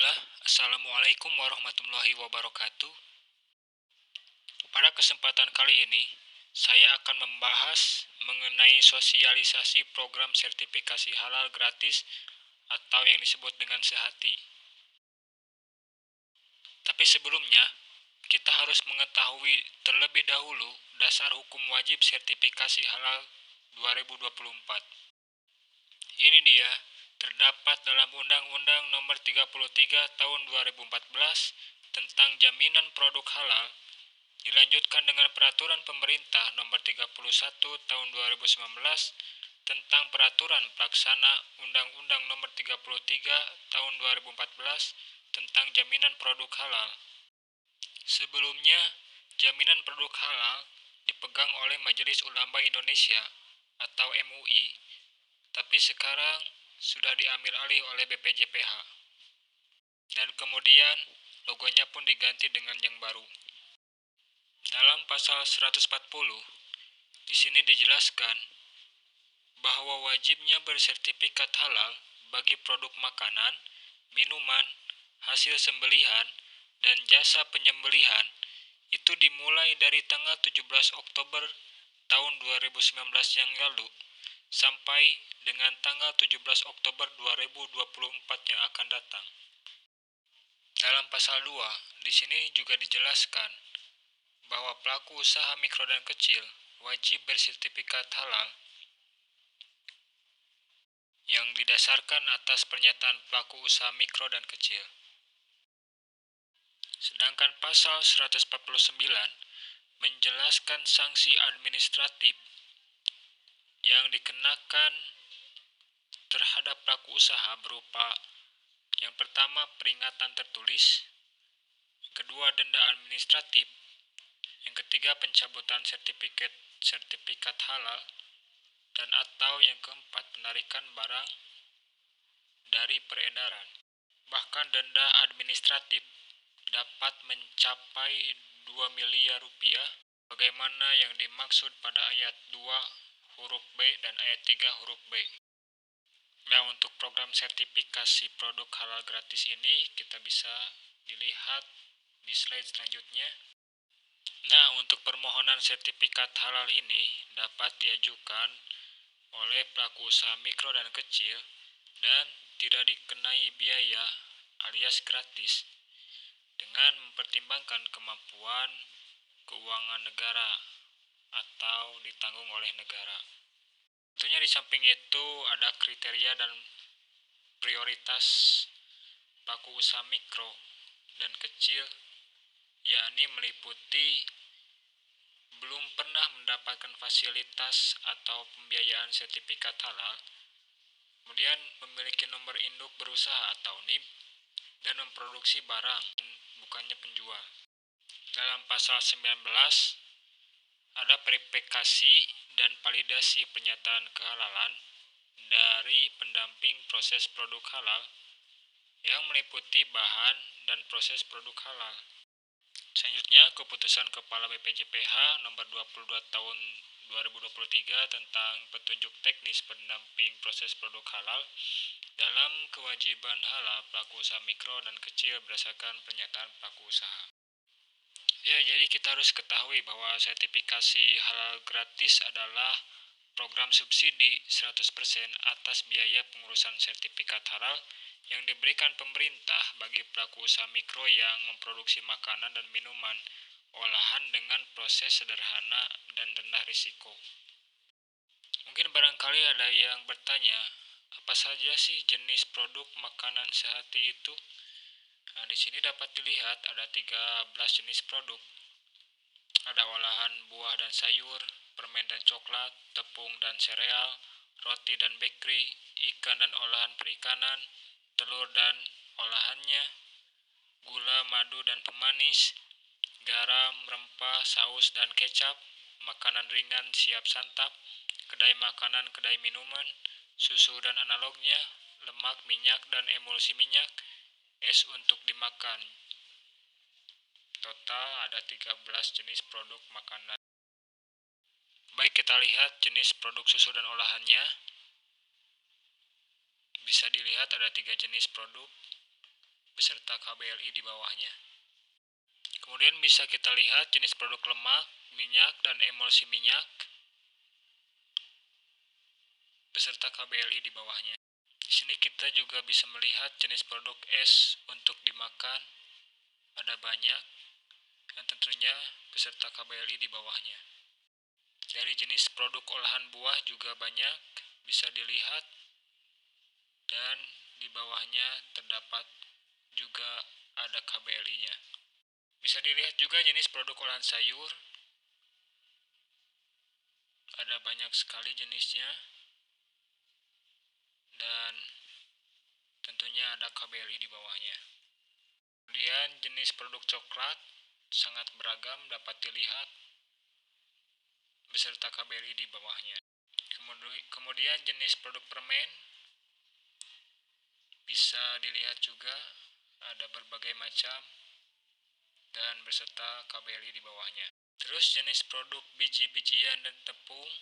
Bismillah, Assalamualaikum warahmatullahi wabarakatuh. Pada kesempatan kali ini, saya akan membahas mengenai sosialisasi program sertifikasi halal gratis atau yang disebut dengan Sehati. Tapi sebelumnya, kita harus mengetahui terlebih dahulu dasar hukum wajib sertifikasi halal 2024. Ini dia, terdapat dalam Undang-Undang Nomor 33 Tahun 2014 tentang Jaminan Produk Halal, dilanjutkan dengan Peraturan Pemerintah Nomor 31 Tahun 2019 tentang Peraturan Pelaksana Undang-Undang Nomor 33 Tahun 2014 tentang Jaminan Produk Halal. Sebelumnya, jaminan produk halal dipegang oleh Majelis Ulama Indonesia atau MUI, tapi sekarang sudah diambil alih oleh BPJPH. Dan kemudian logonya pun diganti dengan yang baru. Dalam pasal 140, di sini dijelaskan bahwa wajibnya bersertifikat halal bagi produk makanan, minuman, hasil sembelihan, dan jasa penyembelihan itu dimulai dari tanggal 17 Oktober tahun 2019 yang lalu sampai dengan tanggal 17 Oktober 2024 yang akan datang. Dalam pasal 2, di sini juga dijelaskan bahwa pelaku usaha mikro dan kecil wajib bersertifikat halal yang didasarkan atas pernyataan pelaku usaha mikro dan kecil. Sedangkan pasal 149 menjelaskan sanksi administratif yang dikenakan terhadap pelaku usaha berupa yang pertama peringatan tertulis, kedua denda administratif, yang ketiga pencabutan sertifikat halal, dan atau yang keempat penarikan barang dari peredaran. Bahkan denda administratif dapat mencapai 2 miliar rupiah, bagaimana yang dimaksud pada ayat 2 huruf B dan ayat 3 huruf B. Nah, untuk program sertifikasi produk halal gratis ini kita bisa dilihat di slide selanjutnya. Nah, untuk permohonan sertifikat halal ini dapat diajukan oleh pelaku usaha mikro dan kecil dan tidak dikenai biaya alias gratis dengan mempertimbangkan kemampuan keuangan negara atau ditanggung oleh negara. Tentunya di samping itu ada kriteria dan prioritas pelaku usaha mikro dan kecil, yakni meliputi belum pernah mendapatkan fasilitas atau pembiayaan sertifikat halal, kemudian memiliki nomor induk berusaha atau NIB, dan memproduksi barang, bukannya penjual. Dalam pasal 19, ada verifikasi dan validasi pernyataan kehalalan dari pendamping proses produk halal yang meliputi bahan dan proses produk halal. Selanjutnya, keputusan Kepala BPJPH nomor 22 tahun 2023 tentang petunjuk teknis pendamping proses produk halal dalam kewajiban halal pelaku usaha mikro dan kecil berdasarkan pernyataan pelaku usaha. Ya, jadi kita harus ketahui bahwa sertifikasi halal gratis adalah program subsidi 100% atas biaya pengurusan sertifikat halal yang diberikan pemerintah bagi pelaku usaha mikro yang memproduksi makanan dan minuman olahan dengan proses sederhana dan rendah risiko. Mungkin barangkali ada yang bertanya, apa saja sih jenis produk makanan sehati itu? Nah, di sini dapat dilihat ada 13 jenis produk. Ada olahan buah dan sayur, permen dan coklat, tepung dan sereal, roti dan bakery, ikan dan olahan perikanan, telur dan olahannya, gula, madu dan pemanis, garam, rempah, saus dan kecap, makanan ringan siap santap, kedai makanan, kedai minuman, susu dan analognya, lemak, minyak dan emulsi minyak, es untuk dimakan. Total ada 13 jenis produk makanan. Baik, kita lihat jenis produk susu dan olahannya. Bisa dilihat ada 3 jenis produk. beserta KBLI di bawahnya. Kemudian bisa kita lihat jenis produk lemak, minyak, dan emulsi minyak beserta KBLI di bawahnya. Di sini kita juga bisa melihat jenis produk es untuk dimakan, ada banyak, dan tentunya beserta KBLI di bawahnya. Dari jenis produk olahan buah juga banyak, bisa dilihat, dan di bawahnya terdapat juga ada KBLI-nya. Bisa dilihat juga jenis produk olahan sayur, ada banyak sekali jenisnya, dan tentunya ada KBLI di bawahnya. Kemudian jenis produk coklat sangat beragam dapat dilihat beserta KBLI di bawahnya. Kemudian jenis produk permen bisa dilihat juga ada berbagai macam dan beserta KBLI di bawahnya. Terus jenis produk biji-bijian dan tepung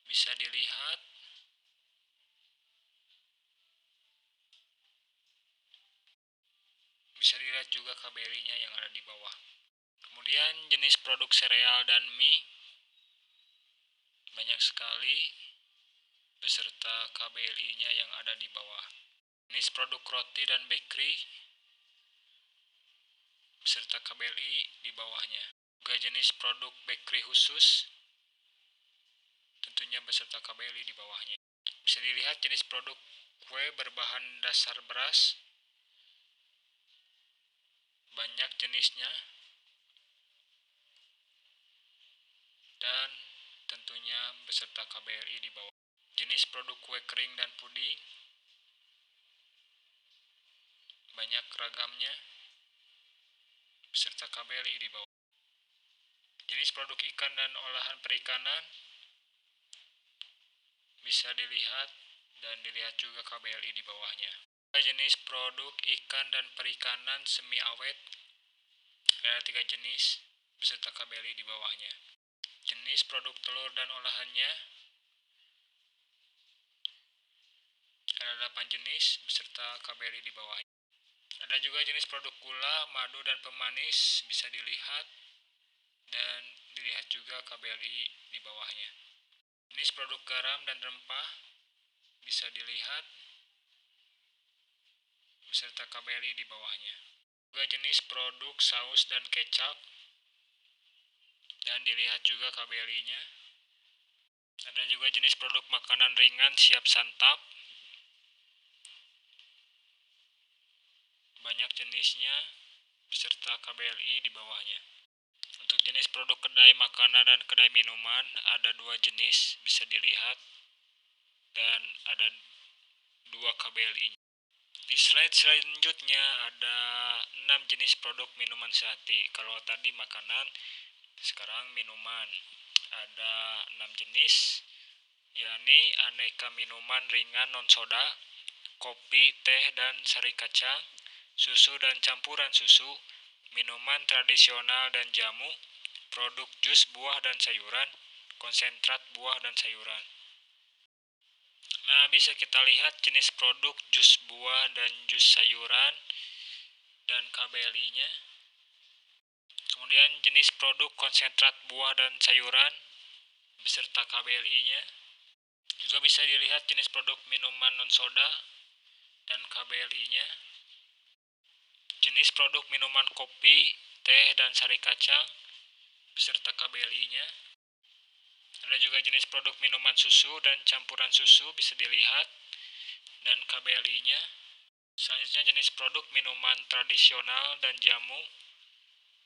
bisa dilihat juga KBLI-nya yang ada di bawah. Kemudian jenis produk sereal dan mie banyak sekali beserta KBLI-nya yang ada di bawah. Jenis produk roti dan bakery beserta KBLI di bawahnya. Juga jenis produk bakery khusus tentunya beserta KBLI di bawahnya. Bisa dilihat jenis produk kue berbahan dasar beras, banyak jenisnya, dan tentunya beserta KBLI di bawah. Jenis produk kue kering dan puding banyak ragamnya beserta KBLI di bawah. Jenis produk ikan dan olahan perikanan bisa dilihat dan dilihat juga KBLI di bawahnya. Jenis produk ikan dan perikanan semi awet ada 3 jenis beserta KBLI di bawahnya. Jenis produk telur dan olahannya ada 8 jenis beserta KBLI di bawahnya. Ada juga jenis produk gula, madu, dan pemanis bisa dilihat dan dilihat juga KBLI di bawahnya. Jenis produk garam dan rempah bisa dilihat beserta KBLI di bawahnya. Juga jenis produk saus dan kecap dan dilihat juga KBLI-nya. Ada juga jenis produk makanan ringan siap santap, banyak jenisnya beserta KBLI di bawahnya. Untuk jenis produk kedai makanan dan kedai minuman ada 2 jenis bisa dilihat dan ada 2 KBLI. Di slide selanjutnya ada 6 jenis produk minuman sehati. Kalau tadi makanan, sekarang minuman. Ada 6 jenis, yakni aneka minuman ringan non-soda, kopi, teh, dan sari kacang, susu dan campuran susu, minuman tradisional dan jamu, produk jus buah dan sayuran, konsentrat buah dan sayuran. Nah, bisa kita lihat jenis produk jus buah dan jus sayuran dan KBLI-nya. Kemudian jenis produk konsentrat buah dan sayuran beserta KBLI-nya. Juga bisa dilihat jenis produk minuman non-soda dan KBLI-nya. Jenis produk minuman kopi, teh, dan sari kacang beserta KBLI-nya. Ada juga jenis produk minuman susu dan campuran susu bisa dilihat dan KBLI-nya. Selanjutnya jenis produk minuman tradisional dan jamu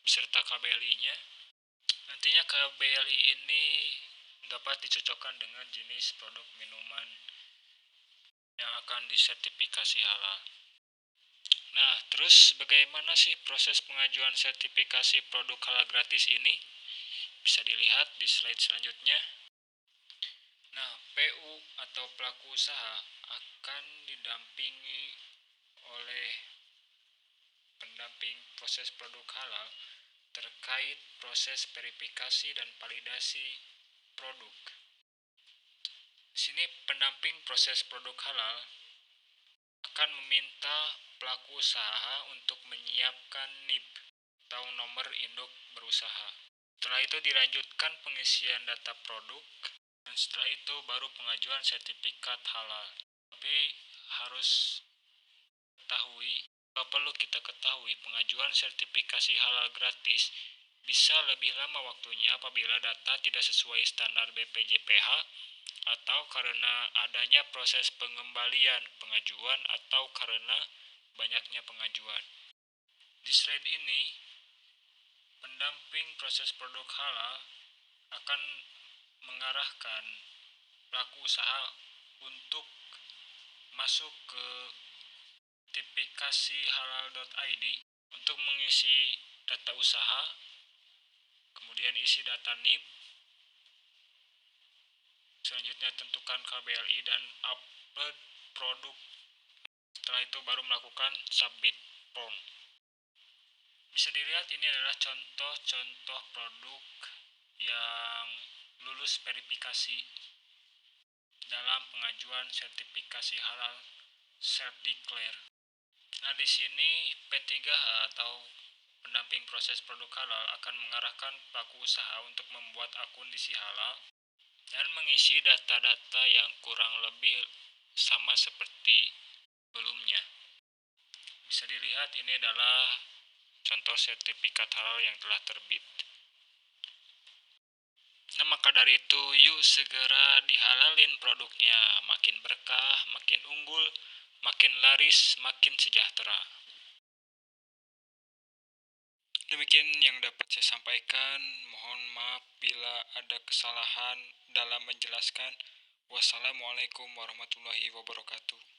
beserta KBLI-nya. Nantinya KBLI ini dapat dicocokkan dengan jenis produk minuman yang akan disertifikasi halal. Nah, terus bagaimana sih proses pengajuan sertifikasi produk halal gratis ini? Bisa dilihat di slide selanjutnya. Nah, PU atau pelaku usaha akan didampingi oleh pendamping proses produk halal terkait proses verifikasi dan validasi produk. Di sini pendamping proses produk halal akan meminta pelaku usaha untuk menyiapkan NIB atau nomor induk berusaha. Setelah itu dilanjutkan pengisian data produk, dan setelah itu baru pengajuan sertifikat halal. Tapi harus perlu kita ketahui, pengajuan sertifikasi halal gratis bisa lebih lama waktunya apabila data tidak sesuai standar BPJPH atau karena adanya proses pengembalian pengajuan atau karena banyaknya pengajuan. Di slide ini, pendamping proses produk halal akan mengarahkan pelaku usaha untuk masuk ke sertifikasi halal.id untuk mengisi data usaha, kemudian isi data NIB, selanjutnya tentukan KBLI dan upload produk. Setelah itu baru melakukan submit form. Bisa dilihat ini adalah contoh-contoh produk yang lulus verifikasi dalam pengajuan sertifikasi halal self-declare. Nah, di sini P3H atau pendamping proses produk halal akan mengarahkan pelaku usaha untuk membuat akun di halal dan mengisi data-data yang kurang lebih sama seperti sebelumnya. Bisa dilihat ini adalah contoh sertifikat halal yang telah terbit. Nah, maka dari itu, yuk segera dihalalin produknya. Makin berkah, makin unggul, makin laris, makin sejahtera. Demikian yang dapat saya sampaikan. Mohon maaf bila ada kesalahan dalam menjelaskan. Wassalamualaikum warahmatullahi wabarakatuh.